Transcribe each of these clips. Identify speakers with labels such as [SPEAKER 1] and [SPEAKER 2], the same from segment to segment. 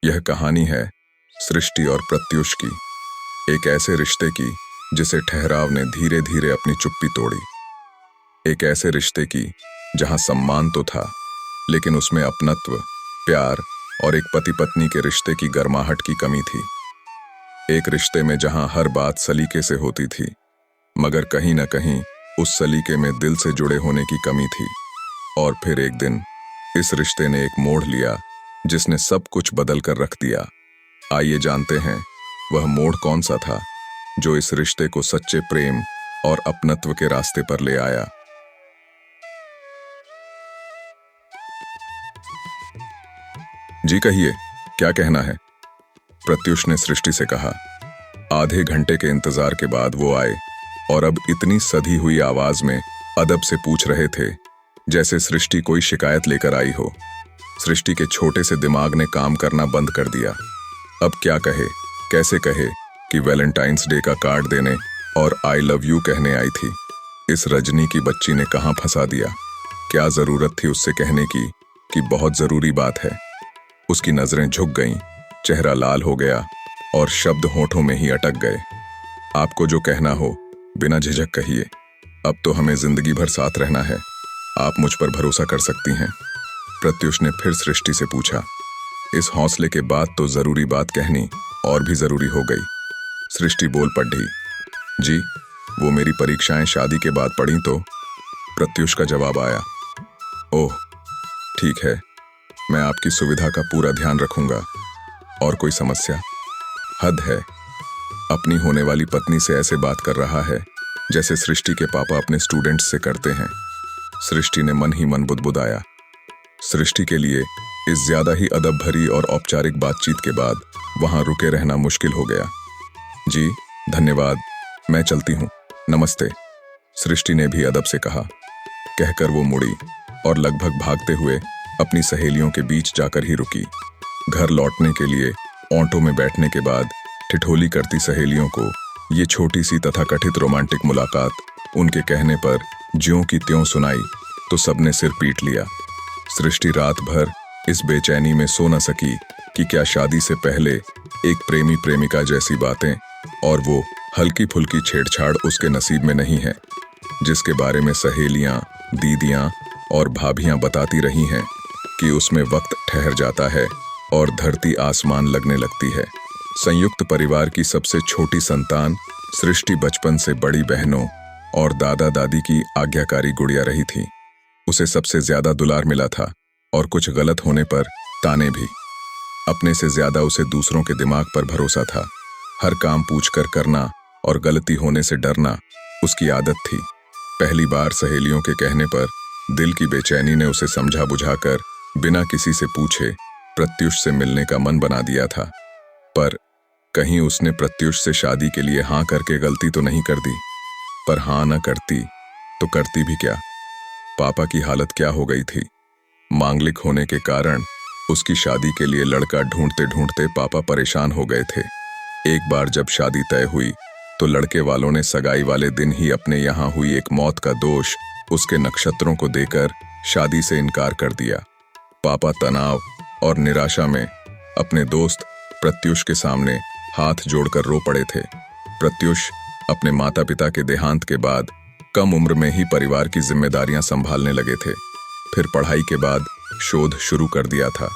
[SPEAKER 1] यह कहानी है सृष्टि और प्रत्युष की, एक ऐसे रिश्ते की जिसे ठहराव ने धीरे धीरे अपनी चुप्पी तोड़ी। एक ऐसे रिश्ते की जहां सम्मान तो था, लेकिन उसमें अपनत्व, प्यार और एक पति पत्नी के रिश्ते की गर्माहट की कमी थी। एक रिश्ते में जहां हर बात सलीके से होती थी, मगर कहीं न कहीं उस सलीके में दिल से जुड़े होने की कमी थी। और फिर एक दिन इस रिश्ते ने एक मोड़ लिया जिसने सब कुछ बदल कर रख दिया। आइए जानते हैं वह मोड़ कौन सा था जो इस रिश्ते को सच्चे प्रेम और अपनत्व के रास्ते पर ले आया। जी कहिए, क्या कहना है? प्रत्युष ने सृष्टि से कहा। आधे घंटे के इंतजार के बाद वो आए और अब इतनी सधी हुई आवाज में अदब से पूछ रहे थे जैसे सृष्टि कोई शिकायत लेकर आई हो। सृष्टि के छोटे से दिमाग ने काम करना बंद कर दिया। अब क्या कहे, कैसे कहे कि वैलेंटाइंस डे का कार्ड देने और आई लव यू कहने आई थी। इस रजनी की बच्ची ने कहां फंसा दिया। क्या जरूरत थी उससे कहने की कि बहुत जरूरी बात है। उसकी नजरें झुक गईं, चेहरा लाल हो गया और शब्द होठों में ही अटक गए। आपको जो कहना हो बिना झिझक कहिए। अब तो हमें जिंदगी भर साथ रहना है, आप मुझ पर भरोसा कर सकती हैं। प्रत्युष ने फिर सृष्टि से पूछा। इस हौसले के बाद तो जरूरी बात कहनी और भी जरूरी हो गई। सृष्टि बोल पड़ी। जी, वो मेरी परीक्षाएं शादी के बाद पढ़ी तो। प्रत्युष का जवाब आया। ओह ठीक है, मैं आपकी सुविधा का पूरा ध्यान रखूंगा। और कोई समस्या? हद है, अपनी होने वाली पत्नी से ऐसे बात कर रहा है जैसे सृष्टि के पापा अपने स्टूडेंट्स से करते हैं। सृष्टि ने मन ही मन बुदबुदाया। सृष्टि के लिए इस ज्यादा ही अदब भरी और औपचारिक बातचीत के बाद वहां रुके रहना मुश्किल हो गया। जी धन्यवाद, मैं चलती हूँ, नमस्ते, सृष्टि ने भी अदब से कहा। कहकर वो मुड़ी और लगभग भागते हुए अपनी सहेलियों के बीच जाकर ही रुकी। घर लौटने के लिए ऑटो में बैठने के बाद ठिठोली करती सहेलियों को ये छोटी सी तथाकथित रोमांटिक मुलाकात उनके कहने पर ज्यों की त्यों सुनाई तो सबने सिर पीट लिया। सृष्टि रात भर इस बेचैनी में सो न सकी कि क्या शादी से पहले एक प्रेमी प्रेमिका जैसी बातें और वो हल्की फुल्की छेड़छाड़ उसके नसीब में नहीं है, जिसके बारे में सहेलियां, दीदियां और भाभियां बताती रही हैं कि उसमें वक्त ठहर जाता है और धरती आसमान लगने लगती है। संयुक्त परिवार की सबसे छोटी संतान सृष्टि बचपन से बड़ी बहनों और दादा दादी की आज्ञाकारी गुड़िया रही थी। उसे सबसे ज्यादा दुलार मिला था और कुछ गलत होने पर ताने भी। अपने से ज्यादा उसे दूसरों के दिमाग पर भरोसा था। हर काम पूछकर करना और गलती होने से डरना उसकी आदत थी। पहली बार सहेलियों के कहने पर दिल की बेचैनी ने उसे समझा बुझाकर बिना किसी से पूछे प्रत्युष से मिलने का मन बना दिया था। पर कहीं उसने प्रत्युष से शादी के लिए हाँ करके गलती तो नहीं कर दी। पर हाँ न करती तो करती भी क्या? पापा की हालत क्या हो गई थी। मांगलिक होने के कारण उसकी शादी के लिए लड़का ढूंढते ढूंढते पापा परेशान हो गए थे। एक बार जब शादी तय हुई तो लड़के वालों ने सगाई वाले दिन ही अपने यहाँ हुई एक मौत का दोष उसके नक्षत्रों को देकर शादी से इनकार कर दिया। पापा तनाव और निराशा में अपने दोस्त प्रत्युष के सामने हाथ जोड़कर रो पड़े थे। प्रत्युष अपने माता पिता के देहांत के बाद कम उम्र में ही परिवार की जिम्मेदारियां संभालने लगे थे। फिर पढ़ाई के बाद शोध शुरू कर दिया था।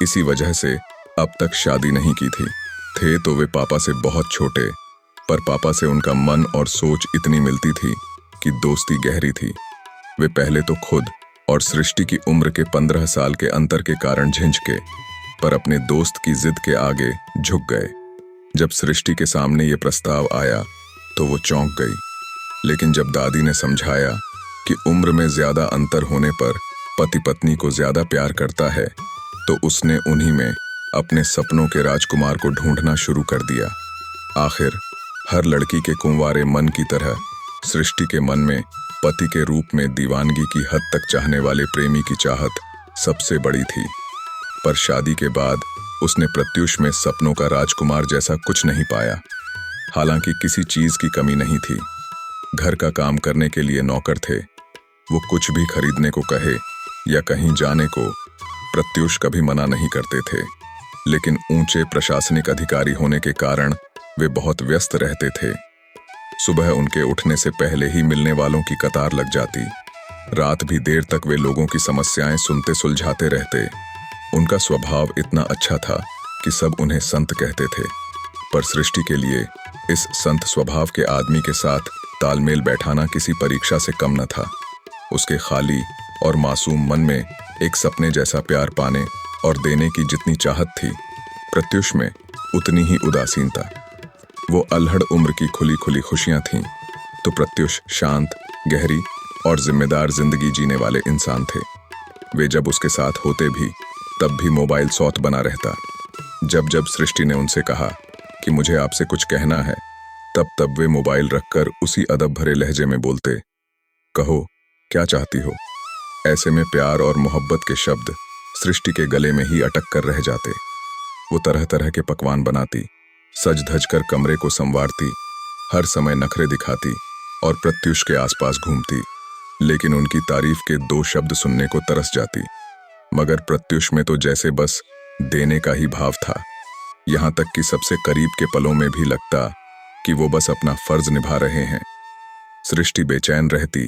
[SPEAKER 1] इसी वजह से अब तक शादी नहीं की थी। थे तो वे पापा से बहुत छोटे, पर पापा से उनका मन और सोच इतनी मिलती थी कि दोस्ती गहरी थी। वे पहले तो खुद और सृष्टि की उम्र के 15 साल के अंतर के कारण झिंझके, पर अपने दोस्त की जिद के आगे झुक गए। जब सृष्टि के सामने ये प्रस्ताव आया तो वो चौंक गई, लेकिन जब दादी ने समझाया कि उम्र में ज्यादा अंतर होने पर पति पत्नी को ज्यादा प्यार करता है, तो उसने उन्हीं में अपने सपनों के राजकुमार को ढूंढना शुरू कर दिया। आखिर हर लड़की के कुंवारे मन की तरह सृष्टि के मन में पति के रूप में दीवानगी की हद तक चाहने वाले प्रेमी की चाहत सबसे बड़ी थी। पर शादी के बाद उसने प्रत्युष में सपनों का राजकुमार जैसा कुछ नहीं पाया। हालांकि किसी चीज की कमी नहीं थी। घर का काम करने के लिए नौकर थे। वो कुछ भी खरीदने को कहे या कहीं जाने को प्रत्युष कभी मना नहीं करते थे। लेकिन ऊंचे प्रशासनिक अधिकारी होने के कारण वे बहुत व्यस्त रहते थे। सुबह उनके उठने से पहले ही मिलने वालों की कतार लग जाती। रात भी देर तक वे लोगों की समस्याएं सुनते सुलझाते रहते। उनका स्वभाव इतना अच्छा था कि सब उन्हें संत कहते थे, पर सृष्टि के लिए इस संत स्वभाव के आदमी के साथ तालमेल बैठाना किसी परीक्षा से कम न था। उसके खाली और मासूम मन में एक सपने जैसा प्यार पाने और देने की जितनी चाहत थी, प्रत्युष में उतनी ही उदासीनता। वो अल्हड़ उम्र की खुली खुली खुशियां थीं, तो प्रत्युष शांत, गहरी और जिम्मेदार जिंदगी जीने वाले इंसान थे। वे जब उसके साथ होते भी तब भी मोबाइल सौत बना रहता। जब जब सृष्टि ने उनसे कहा कि मुझे आपसे कुछ कहना है, तब तब वे मोबाइल रखकर उसी अदब भरे लहजे में बोलते, कहो क्या चाहती हो। ऐसे में प्यार और मोहब्बत के शब्द सृष्टि के गले में ही अटक कर रह जाते। वो तरह तरह के पकवान बनाती, सज धज कर कमरे को संवारती, हर समय नखरे दिखाती और प्रत्युष के आसपास घूमती, लेकिन उनकी तारीफ के 2 शब्द सुनने को तरस जाती। मगर प्रत्युष में तो जैसे बस देने का ही भाव था। यहाँ तक कि सबसे करीब के पलों में भी लगता कि वो बस अपना फर्ज निभा रहे हैं। सृष्टि बेचैन रहती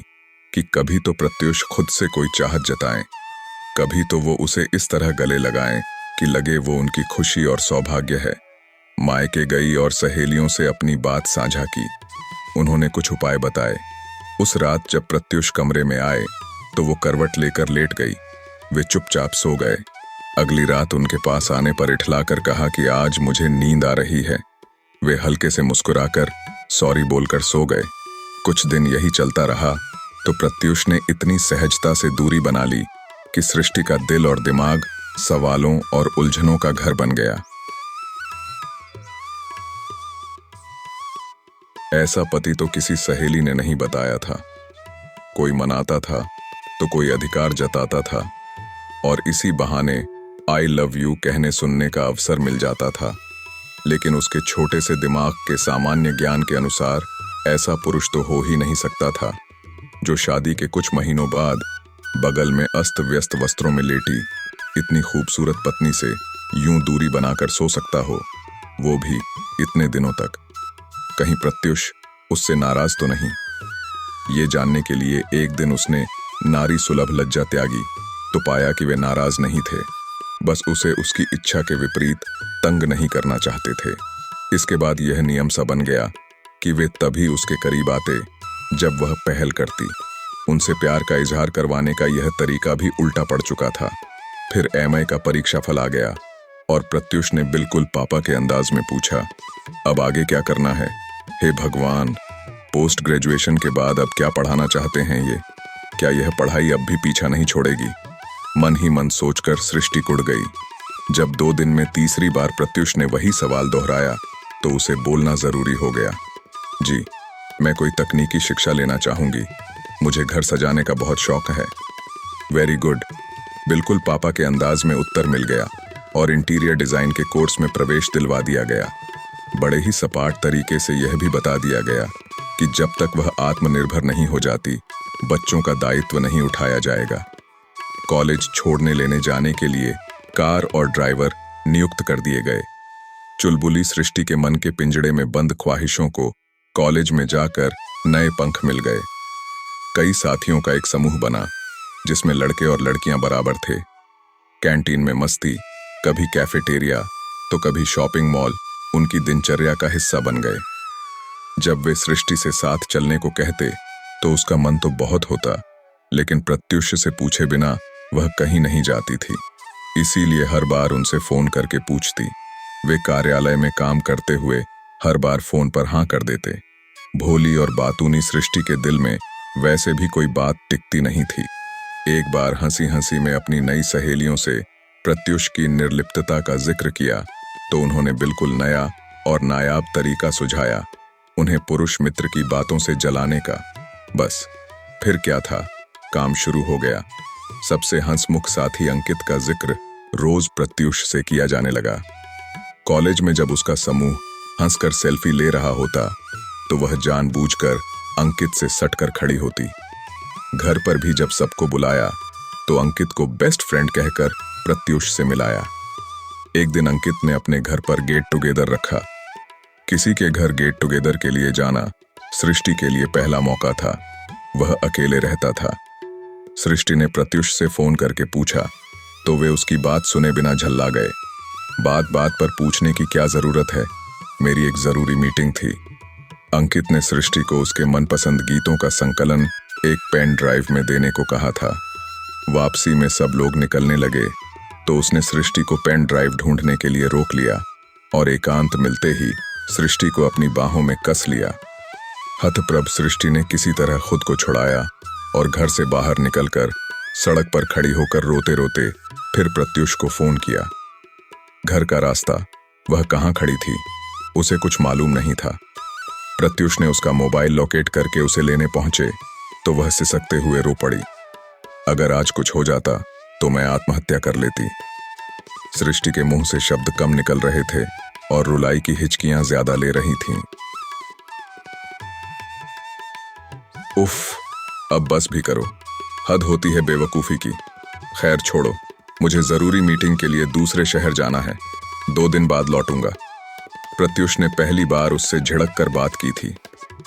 [SPEAKER 1] कि कभी तो प्रत्युष खुद से कोई चाहत जताएं, कभी तो वो उसे इस तरह गले लगाएं कि लगे वो उनकी खुशी और सौभाग्य है। मायके गई और सहेलियों से अपनी बात साझा की। उन्होंने कुछ उपाय बताए। उस रात जब प्रत्युष कमरे में आए तो वो करवट लेकर लेट गई। वे चुपचाप सो गए। अगली रात उनके पास आने पर इठलाकर कहा कि आज मुझे नींद आ रही है। वे हल्के से मुस्कुराकर सॉरी बोलकर सो गए। कुछ दिन यही चलता रहा तो प्रत्युष ने इतनी सहजता से दूरी बना ली कि सृष्टि का दिल और दिमाग सवालों और उलझनों का घर बन गया। ऐसा पति तो किसी सहेली ने नहीं बताया था। कोई मनाता था तो कोई अधिकार जताता था, और इसी बहाने आई लव यू कहने सुनने का अवसर मिल जाता था। लेकिन उसके छोटे से दिमाग के सामान्य ज्ञान के अनुसार ऐसा पुरुष तो हो ही नहीं सकता था जो शादी के कुछ महीनों बाद बगल में अस्त व्यस्त वस्त्रों में लेटी इतनी खूबसूरत पत्नी से यूं दूरी बनाकर सो सकता हो, वो भी इतने दिनों तक। कहीं प्रत्युष उससे नाराज तो नहीं। ये जानने के लिए एक दिन उसने नारी सुलभ लज्जा त्यागी तो पाया कि वे नाराज नहीं थे, बस उसे उसकी इच्छा के विपरीत तंग नहीं करना चाहते थे। इसके बाद यह नियम सा बन गया कि वे तभी उसके करीब आते जब वह पहल करती। उनसे प्यार का इजहार करवाने का यह तरीका भी उल्टा पड़ चुका था। फिर एमए का परीक्षा फल आ गया और प्रत्युष ने बिल्कुल पापा के अंदाज में पूछा, अब आगे क्या करना है? हे भगवान, पोस्ट ग्रेजुएशन के बाद अब क्या पढ़ाना चाहते हैं ये? क्या यह पढ़ाई अब भी पीछा नहीं छोड़ेगी? मन ही मन सोचकर सृष्टि कुड़ गई। जब 2 दिन में तीसरी बार प्रत्युष ने वही सवाल दोहराया तो उसे बोलना जरूरी हो गया। जी, मैं कोई तकनीकी शिक्षा लेना चाहूंगी। मुझे घर सजाने का बहुत शौक है। वेरी गुड, बिल्कुल पापा के अंदाज में उत्तर मिल गया और इंटीरियर डिजाइन के कोर्स में प्रवेश दिलवा दिया गया। बड़े ही सपाट तरीके से यह भी बता दिया गया कि जब तक वह आत्मनिर्भर नहीं हो जाती, बच्चों का दायित्व नहीं उठाया जाएगा। कॉलेज छोड़ने लेने जाने के लिए कार और ड्राइवर नियुक्त कर दिए गए। चुलबुली सृष्टि के मन के पिंजड़े में बंद ख्वाहिशों को कॉलेज में जाकर नए पंख मिल गए। कई साथियों का एक समूह बना जिसमें लड़के और लड़कियां बराबर थे। कैंटीन में मस्ती, कभी कैफेटेरिया तो कभी शॉपिंग मॉल उनकी दिनचर्या का हिस्सा बन गए। जब वे सृष्टि से साथ चलने को कहते तो उसका मन तो बहुत होता, लेकिन प्रत्युष से पूछे बिना वह कहीं नहीं जाती थी। इसीलिए हर बार उनसे फोन करके पूछती। वे कार्यालय में काम करते हुए हर बार फोन पर हाँ कर देते। भोली और बातूनी सृष्टि के दिल में वैसे भी कोई बात टिकती नहीं थी। एक बार हंसी हंसी में अपनी नई सहेलियों से प्रत्युष की निर्लिप्तता का जिक्र किया तो उन्होंने बिल्कुल नया और नायाब तरीका सुझाया, उन्हें पुरुष मित्र की बातों से जलाने का। बस फिर क्या था, काम शुरू हो गया। सबसे हंसमुख साथी अंकित का जिक्र रोज प्रत्युष से किया जाने लगा। कॉलेज में जब उसका समूह हंसकर सेल्फी ले रहा होता तो वह जानबूझकर अंकित से सटकर खड़ी होती। घर पर भी जब सबको बुलाया तो अंकित को बेस्ट फ्रेंड कहकर प्रत्युष से मिलाया। एक दिन अंकित ने अपने घर पर गेट टुगेदर रखा। किसी के घर गेट टुगेदर के लिए जाना सृष्टि के लिए पहला मौका था। वह अकेले रहता था। सृष्टि ने प्रत्युष से फोन करके पूछा तो वे उसकी बात सुने बिना झल्ला गए। बात बात पर पूछने की क्या जरूरत है, मेरी एक जरूरी मीटिंग थी। अंकित ने सृष्टि को उसके मनपसंद गीतों का संकलन एक पेन ड्राइव में देने को कहा था। वापसी में सब लोग निकलने लगे तो उसने सृष्टि को पेन ड्राइव ढूंढने के लिए रोक लिया और एकांत मिलते ही सृष्टि को अपनी बाहों में कस लिया। हतप्रभ सृष्टि ने किसी तरह खुद को छुड़ाया और घर से बाहर निकलकर सड़क पर खड़ी होकर रोते रोते फिर प्रत्युष को फोन किया। घर का रास्ता, वह कहाँ खड़ी थी, उसे कुछ मालूम नहीं था। प्रत्युष ने उसका मोबाइल लोकेट करके उसे लेने पहुंचे तो वह सिसकते हुए रो पड़ी। अगर आज कुछ हो जाता तो मैं आत्महत्या कर लेती। सृष्टि के मुंह से शब्द कम निकल रहे थे और रुलाई की हिचकियां ज्यादा ले रही थीं। उफ, अब बस भी करो, हद होती है बेवकूफी की। खैर छोड़ो, मुझे जरूरी मीटिंग के लिए दूसरे शहर जाना है, 2 दिन बाद लौटूंगा। प्रत्युष ने पहली बार उससे झिड़क कर बात की थी।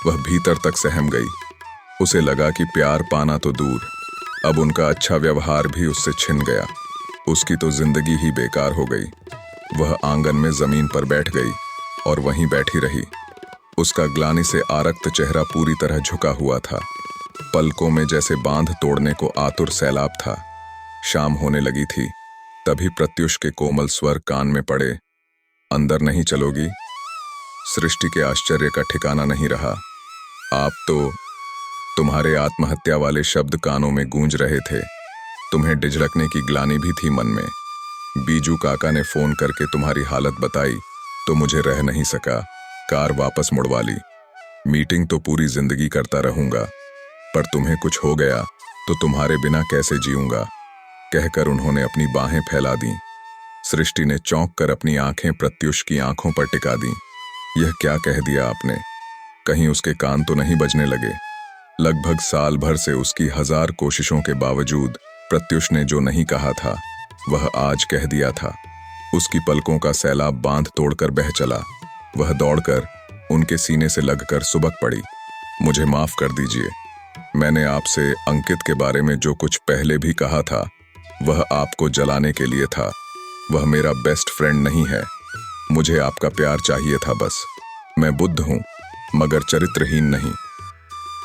[SPEAKER 1] वह भीतर तक सहम गई। उसे लगा कि प्यार पाना तो दूर, अब उनका अच्छा व्यवहार भी उससे छिन गया। उसकी तो जिंदगी ही बेकार हो गई। वह आंगन में जमीन पर बैठ गई और वहीं बैठी रही। उसका ग्लानि से आरक्त चेहरा पूरी तरह झुका हुआ था। पलकों में जैसे बांध तोड़ने को आतुर सैलाब था। शाम होने लगी थी, तभी प्रत्युष के कोमल स्वर कान में पड़े, अंदर नहीं चलोगी? सृष्टि के आश्चर्य का ठिकाना नहीं रहा। आप तो, तुम्हारे आत्महत्या वाले शब्द कानों में गूंज रहे थे। तुम्हें डिझड़कने की ग्लानि भी थी मन में। बीजू काका ने फोन करके तुम्हारी हालत बताई तो मुझे रह नहीं सका, कार वापस मुड़वा ली। मीटिंग तो पूरी जिंदगी करता रहूंगा, पर तुम्हें कुछ हो गया तो तुम्हारे बिना कैसे जीऊंगा, कहकर उन्होंने अपनी बाहें फैला दी। सृष्टि ने चौंक कर अपनी आंखें प्रत्युष की आंखों पर टिका दी। यह क्या कह दिया आपने? कहीं उसके कान तो नहीं बजने लगे? लगभग साल भर से उसकी 1000 कोशिशों के बावजूद प्रत्युष ने जो नहीं कहा था वह आज कह दिया था। उसकी पलकों का सैलाब बांध तोड़कर बह चला। वह दौड़कर उनके सीने से लगकर सुबक पड़ी। मुझे माफ कर दीजिए, मैंने आपसे अंकित के बारे में जो कुछ पहले भी कहा था वह आपको जलाने के लिए था। वह मेरा बेस्ट फ्रेंड नहीं है। मुझे आपका प्यार चाहिए था बस। मैं बुद्ध हूं मगर चरित्रहीन नहीं।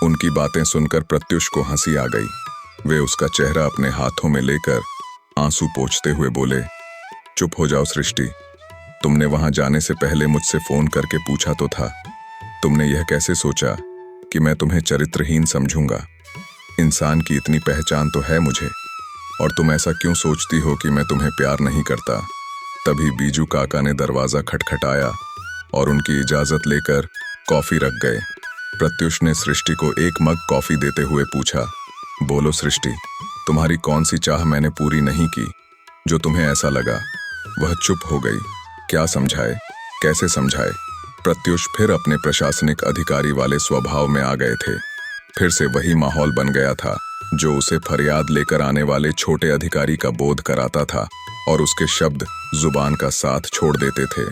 [SPEAKER 1] उनकी बातें सुनकर प्रत्युष को हंसी आ गई। वे उसका चेहरा अपने हाथों में लेकर आंसू पोंछते हुए बोले, चुप हो जाओ सृष्टि, तुमने वहां जाने से पहले मुझसे फोन करके पूछा तो था। तुमने यह कैसे सोचा कि मैं तुम्हें चरित्रहीन समझूंगा? इंसान की इतनी पहचान तो है मुझे, और तुम ऐसा क्यों सोचती हो कि मैं तुम्हें प्यार नहीं करता? तभी बीजू काका ने दरवाजा खटखटाया और उनकी इजाजत लेकर कॉफी रख गए। प्रत्युष ने सृष्टि को एक मग कॉफी देते हुए पूछा, बोलो सृष्टि, तुम्हारी कौन सी चाह मैंने पूरी नहीं की जो तुम्हें ऐसा लगा? वह चुप हो गई। क्या समझाए, कैसे समझाए? प्रत्युष फिर अपने प्रशासनिक अधिकारी वाले स्वभाव में आ गए थे। फिर से वही माहौल बन गया था जो उसे फरियाद लेकर आने वाले छोटे अधिकारी का बोध कराता था और उसके शब्द जुबान का साथ छोड़ देते थे।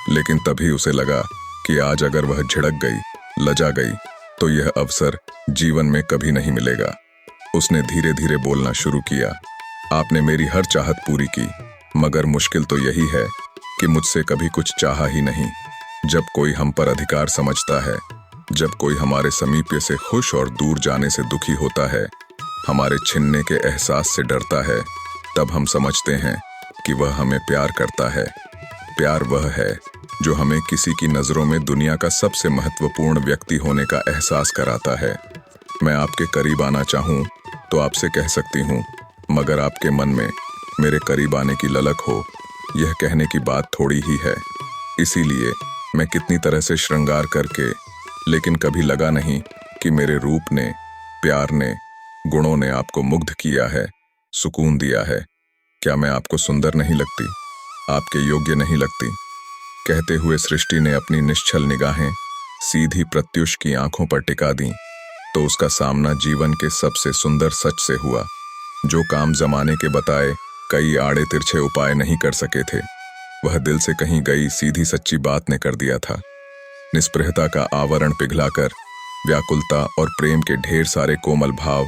[SPEAKER 1] लेकिन तभी उसे लगा कि आज अगर वह झिड़क गई, लजा गई, तो यह अवसर जीवन में कभी नहीं मिलेगा। उसने धीरे धीरे बोलना शुरू किया, आपने मेरी हर चाहत पूरी की, मगर मुश्किल तो यही है कि मुझसे कभी कुछ चाहा ही नहीं। जब कोई हम पर अधिकार समझता है, जब कोई हमारे समीप्य से खुश और दूर जाने से दुखी होता है, हमारे छिनने के एहसास से डरता है, तब हम समझते हैं कि वह हमें प्यार करता है। प्यार वह है जो हमें किसी की नज़रों में दुनिया का सबसे महत्वपूर्ण व्यक्ति होने का एहसास कराता है। मैं आपके करीब आना चाहूँ तो आपसे कह सकती हूँ, मगर आपके मन में मेरे करीब आने की ललक हो, यह कहने की बात थोड़ी ही है। इसीलिए मैं कितनी तरह से श्रृंगार करके, लेकिन कभी लगा नहीं कि मेरे रूप ने, प्यार ने, गुणों ने आपको मुग्ध किया है, सुकून दिया है। क्या मैं आपको सुंदर नहीं लगती, आपके योग्य नहीं लगती? कहते हुए सृष्टि ने अपनी निश्चल निगाहें सीधी प्रत्युष की आंखों पर टिका दी तो उसका सामना जीवन के सबसे सुंदर सच से हुआ, जो काम जमाने के बताए कई आड़े तिरछे उपाय नहीं कर सके थे। वह दिल से कहीं गई सीधी सच्ची बात ने कर दिया था। निस्पृहता का आवरण पिघलाकर व्याकुलता और प्रेम के ढेर सारे कोमल भाव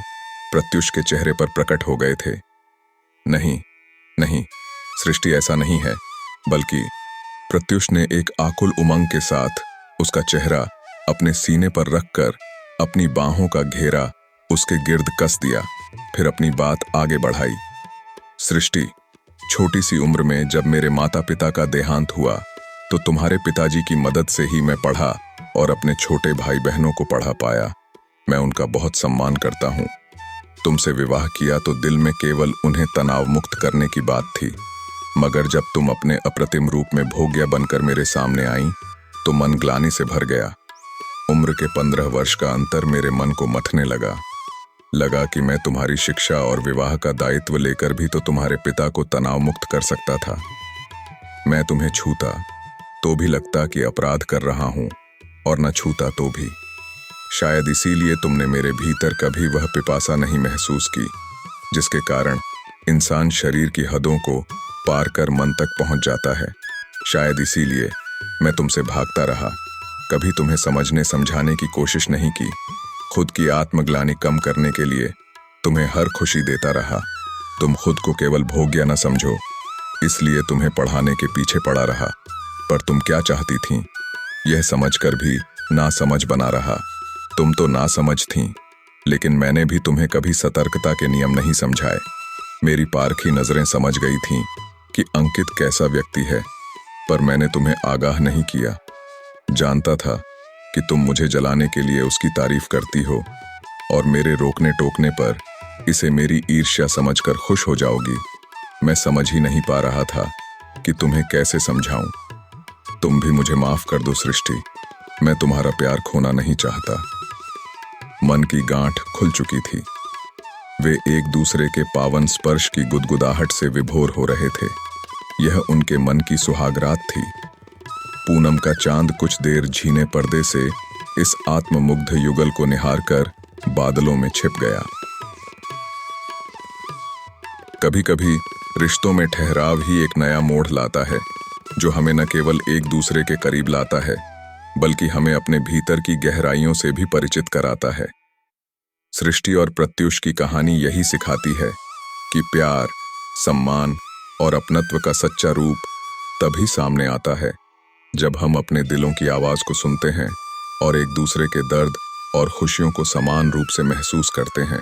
[SPEAKER 1] प्रत्युष के चेहरे पर प्रकट हो गए थे। नहीं नहीं, सृष्टि ऐसा नहीं है, बल्कि प्रत्युष ने एक आकुल उमंग के साथ उसका चेहरा अपने सीने पर रखकर अपनी बाहों का घेरा उसके गिर्द कस दिया, फिर अपनी बात आगे बढ़ाई। सृष्टि, छोटी सी उम्र में जब मेरे माता पिता का देहांत हुआ तो तुम्हारे पिताजी की मदद से ही मैं पढ़ा और अपने छोटे भाई बहनों को पढ़ा पाया। मैं उनका बहुत सम्मान करता हूँ। तुमसे विवाह किया तो दिल में केवल उन्हें तनाव मुक्त करने की बात थी, मगर जब तुम अपने अप्रतिम रूप में भोग्या बनकर मेरे सामने आई तो मन ग्लानि से भर गया। उम्र के 15 वर्ष का अंतर मेरे मन को मथने लगा कि मैं तुम्हारी शिक्षा और विवाह का दायित्व लेकर भी तो तुम्हारे पिता को तनाव मुक्त कर सकता था। मैं तुम्हें छूता तो भी लगता कि अपराध कर रहा हूं, और न छूता तो भी। शायद इसीलिए तुमने मेरे भीतर कभी वह पिपासा नहीं महसूस की जिसके कारण इंसान शरीर की हदों को पार कर मन तक पहुंच जाता है। शायद इसीलिए मैं तुमसे भागता रहा, कभी तुम्हें समझने समझाने की कोशिश नहीं की। खुद की आत्मग्लानि कम करने के लिए तुम्हें हर खुशी देता रहा। तुम खुद को केवल भोग्या न समझो, इसलिए तुम्हें पढ़ाने के पीछे पड़ा रहा। पर तुम क्या चाहती थीं, यह समझकर भी नासमझ बना रहा। तुम तो नासमझ थीं, लेकिन मैंने भी तुम्हें कभी सतर्कता के नियम नहीं समझाए। मेरी पारखी नजरें समझ गई थीं कि अंकित कैसा व्यक्ति है, पर मैंने तुम्हें आगाह नहीं किया। जानता था कि तुम मुझे जलाने के लिए उसकी तारीफ करती हो और मेरे रोकने टोकने पर इसे मेरी ईर्ष्या समझकर खुश हो जाओगी। मैं समझ ही नहीं पा रहा था कि तुम्हें कैसे समझाऊं। तुम भी मुझे माफ कर दो सृष्टि, मैं तुम्हारा प्यार खोना नहीं चाहता। मन की गांठ खुल चुकी थी। वे एक दूसरे के पावन स्पर्श की गुदगुदाहट से विभोर हो रहे थे। यह उनके मन की सुहागरात थी। पूनम का चांद कुछ देर झीने पर्दे से इस आत्ममुग्ध युगल को निहारकर बादलों में छिप गया। कभी कभी रिश्तों में ठहराव ही एक नया मोड़ लाता है, जो हमें न केवल एक दूसरे के करीब लाता है, बल्कि हमें अपने भीतर की गहराइयों से भी परिचित कराता है। सृष्टि और प्रत्युष की कहानी यही सिखाती है कि प्यार, सम्मान और अपनत्व का सच्चा रूप तभी सामने आता है जब हम अपने दिलों की आवाज को सुनते हैं और एक दूसरे के दर्द और खुशियों को समान रूप से महसूस करते हैं।